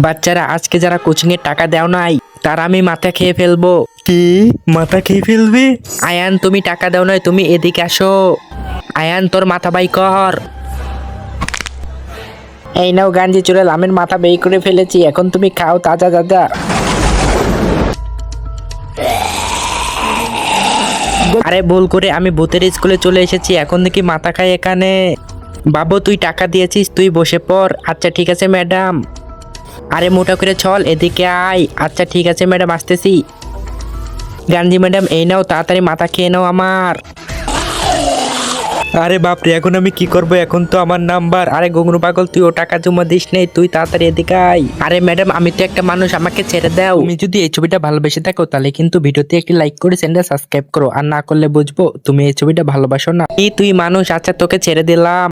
বাচ্চারা আজকে যারা কোচিং এর টাকা দেও নাই তার আমি মাথা খেয়ে ফেলবো। কি মাথা খেয়ে ফেলবে? আয়ান তুমি টাকা দেও নাই, তুমি এদিকে আসো। আয়ান তোর মাথা বাই কর। এই নাও গাঞ্জি চুড়েল, আমের মাথা বেই করে ফেলেছি, এখন তুমি খাও তাজা তাজা। আরে ভুল করে আমি ভূতের স্কুলে চলে এসেছি, এখন দেখি মাথা খাই এখানে। বাবু তুই টাকা দিয়েছিস, তুই বসে পড়। আচ্ছা ঠিক আছে ম্যাডাম। আরে মোটা করে চল, এদিকে আয়। আচ্ছা ঠিক আছে ম্যাডাম, আসতেছি। গান্ধী ম্যাডাম এই নাও, তাড়াতাড়ি মাথা খেয়ে নাও আমার। আরে বাপরে, এখন আমি কি করব? এখন তো আমার নাম্বার। আরে গুগনু পাগল, তুই ও টাকা জমা দিস নেই, তুই তাড়াতাড়ি এদিকে আয়। আরে ম্যাডাম আমি তো একটা মানুষ, আমাকে ছেড়ে দাও। তুমি যদি এই ছবিটা ভালোবেসে থাকো তাহলে কিন্তু ভিডিওতে একটি লাইক করে চ্যানেলটা সাবস্ক্রাইব করো, আর না করলে বুঝবো তুমি এই ছবিটা ভালোবাসো না। তুই মানুষ, আচ্ছা তোকে ছেড়ে দিলাম।